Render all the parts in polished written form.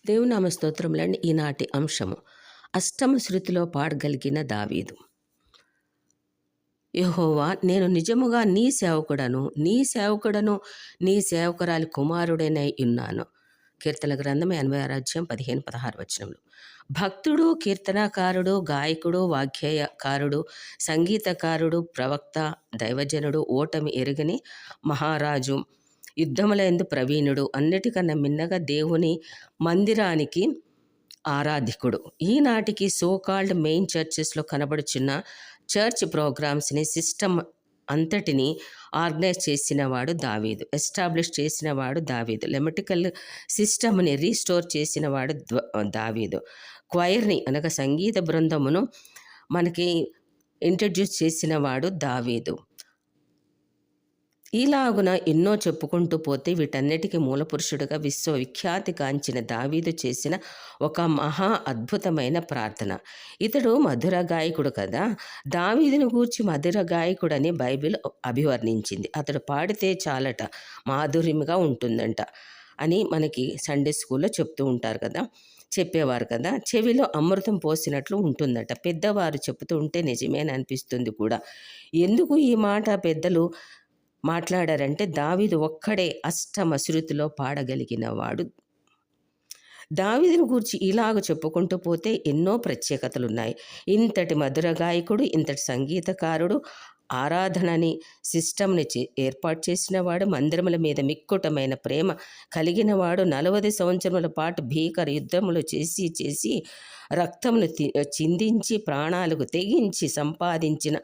దేవునామ స్తోత్రములండి. ఈనాటి అంశము అష్టమ శృతిలో పాడగలిగిన దావీదు. యెహోవా, నేను నిజముగా నీ సేవకుడను, నీ సేవకురాలి కుమారుడనై ఉన్నాను. కీర్తన గ్రంథం 86:15-16 భక్తుడు, కీర్తనాకారుడు, గాయకుడు, వాగ్గేయకారుడు, సంగీతకారుడు, ప్రవక్త, దైవజనుడు, ఓటమి ఎరుగని మహారాజు, యుద్ధములందు ప్రవీణుడు, అన్నిటికన్నా మిన్నగా దేవుని మందిరానికి ఆరాధికుడు. ఈనాటికి సోకాల్డ్ మెయిన్ చర్చెస్లో కనబడుచున్న చర్చ్ ప్రోగ్రామ్స్ని, సిస్టమ్ అంతటిని ఆర్గనైజ్ చేసినవాడు దావీదు, ఎస్టాబ్లిష్ చేసినవాడు దావీదు, లెమటికల్ సిస్టమ్ని రీస్టోర్ చేసినవాడు దావీదు, క్వైర్ని అనగా సంగీత బృందమును మనకి ఇంట్రడ్యూస్ చేసినవాడు దావీదు. ఇలాగున ఎన్నో చెప్పుకుంటూ పోతే వీటన్నిటికీ మూలపురుషుడుగా విశ్వవిఖ్యాతి కాంచిన దావీదు చేసిన ఒక మహా అద్భుతమైన ప్రార్థన. ఇతడు మధుర గాయకుడు కదా. దావీదును గూర్చి మధుర గాయకుడని బైబిల్ అభివర్ణించింది. అతడు పాడితే చాలట మాధుర్యంగా ఉంటుందంట అని మనకి సండే స్కూల్లో చెప్తూ ఉంటారు కదా, చెప్పేవారు కదా. చెవిలో అమృతం పోసినట్లు ఉంటుందట. పెద్దవారు చెప్తూ ఉంటే నిజమేననిపిస్తుంది అనిపిస్తుంది కూడా. ఎందుకు ఈ మాట పెద్దలు మాట్లాడారంటే, దావీదు ఒక్కడే అష్టమ శృతిలో పాడగలిగిన వాడు. దావీదును గూర్చి ఇలాగ చెప్పుకుంటూ పోతే ఎన్నో ప్రత్యేకతలు ఉన్నాయి. ఇంతటి మధుర గాయకుడు, ఇంతటి సంగీతకారుడు, ఆరాధనని సిస్టమ్ని ఏర్పాటు చేసినవాడు, మందిరముల మీద మిక్కుటమైన ప్రేమ కలిగినవాడు, 40 సంవత్సరముల పాటు భీకర యుద్ధములు చేసి రక్తమును చిందించి ప్రాణాలకు తెగించి సంపాదించిన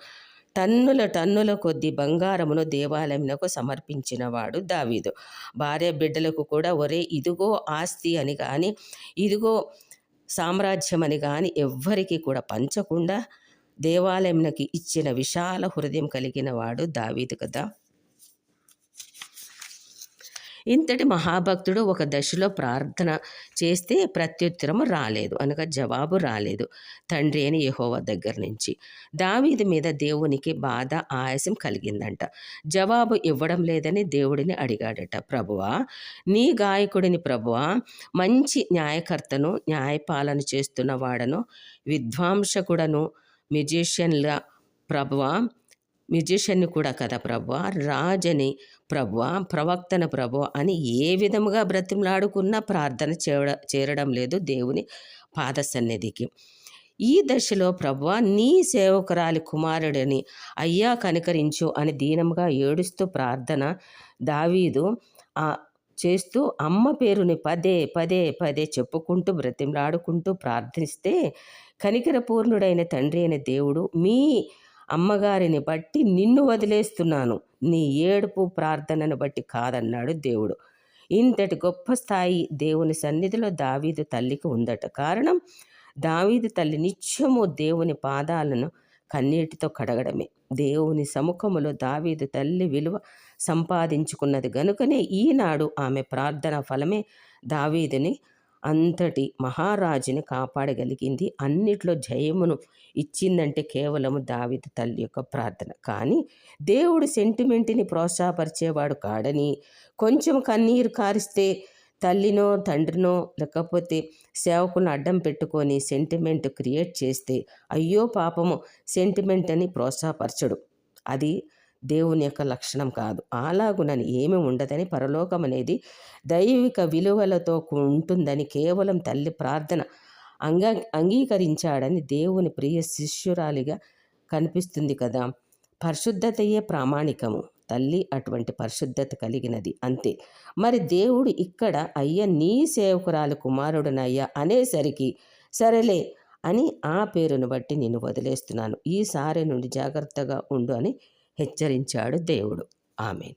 టన్నుల కొద్ది బంగారమును దేవాలయమునకు సమర్పించినవాడు దావీదు. భార్య బిడ్డలకు కూడా ఒరే ఇదిగో ఆస్తి అని కానీ, ఇదిగో సామ్రాజ్యం అని కానీ ఎవ్వరికి కూడా పంచకుండా దేవాలయమునకి ఇచ్చిన విశాల హృదయం కలిగిన వాడు దావీదు కదా. ఇంతటి మహాభక్తుడు ఒక దశలో ప్రార్థన చేస్తే ప్రత్యుత్తరము రాలేదు, అనగా జవాబు రాలేదు తండ్రి అని యెహోవా దగ్గర నుంచి. దావీదు మీద దేవునికి బాధ, ఆయాసం కలిగిందంట. జవాబు ఇవ్వడం లేదని దేవుడిని అడిగాడట. ప్రభువా, నీ గాయకుడిని ప్రభువా, మంచి న్యాయకర్తను, న్యాయపాలన చేస్తున్న వాడను, విద్వాంసకుడను, మ్యూజిషియన్ని కూడా కదా ప్రభువా, రాజని ప్రభువా, ప్రవక్తన ప్రభువా అని ఏ విధముగా బ్రతిమలాడుకున్నా ప్రార్థన చేరడం లేదు దేవుని పాద సన్నిధికి. ఈ దశలో ప్రభువా, నీ సేవకురాలి కుమారుడని అయ్యా కనికరించు అని దీనంగా ఏడుస్తూ ప్రార్థన దావీదు చేస్తూ అమ్మ పేరుని పదే చెప్పుకుంటూ బ్రతిమలాడుకుంటూ ప్రార్థిస్తే, కనికరపూర్ణుడైన తండ్రి అయిన దేవుడు, మీ అమ్మగారిని బట్టి నిన్ను వదిలేస్తున్నాను, నీ ఏడుపు ప్రార్థనను బట్టి కాదన్నాడు దేవుడు. ఇంతటి గొప్ప స్థాయి దేవుని సన్నిధిలో దావీదు తల్లికి ఉందట. కారణం, దావీదు తల్లి నిత్యము దేవుని పాదాలను కన్నీటితో కడగడమే. దేవుని సముఖములో దావీదు తల్లి విలువ సంపాదించుకున్నది గనుకనే ఈనాడు ఆమె ప్రార్థన ఫలమే దావీదుని అంతటి మహారాజుని కాపాడగలిగింది. అన్నిట్లో జయమును ఇచ్చిందంటే కేవలము దావీదు తల్లి యొక్క ప్రార్థన. కానీ దేవుడు సెంటిమెంట్ని ప్రోత్సాహపరిచేవాడు కాడని, కొంచెం కన్నీరు కారిస్తే తల్లినో తండ్రినో లేకపోతే సేవకులను అడ్డం పెట్టుకొని సెంటిమెంట్ క్రియేట్ చేస్తే అయ్యో పాపము సెంటిమెంట్ అని ప్రోత్సాహపరచడు. అది దేవుని యొక్క లక్షణం కాదు. అలాగునని ఏమీ ఉండదని, పరలోకం అనేది దైవిక విలువలతో ఉంటుందని కేవలం తల్లి ప్రార్థన అంగీకరించాడని దేవుని ప్రియ శిష్యురాలిగా కనిపిస్తుంది కదా. పరిశుద్ధతయే ప్రామాణికము. తల్లి అటువంటి పరిశుద్ధత కలిగినది, అంతే. మరి దేవుడు ఇక్కడ అయ్యా నీ సేవకురాలు కుమారుడునయ్యా అనేసరికి సరేలే అని ఆ పేరును బట్టి నిన్ను వదిలేస్తున్నాను, ఈసారి నుండి జాగ్రత్తగా ఉండు అని హెచ్చరించాడు దేవుడు. ఆమేన్.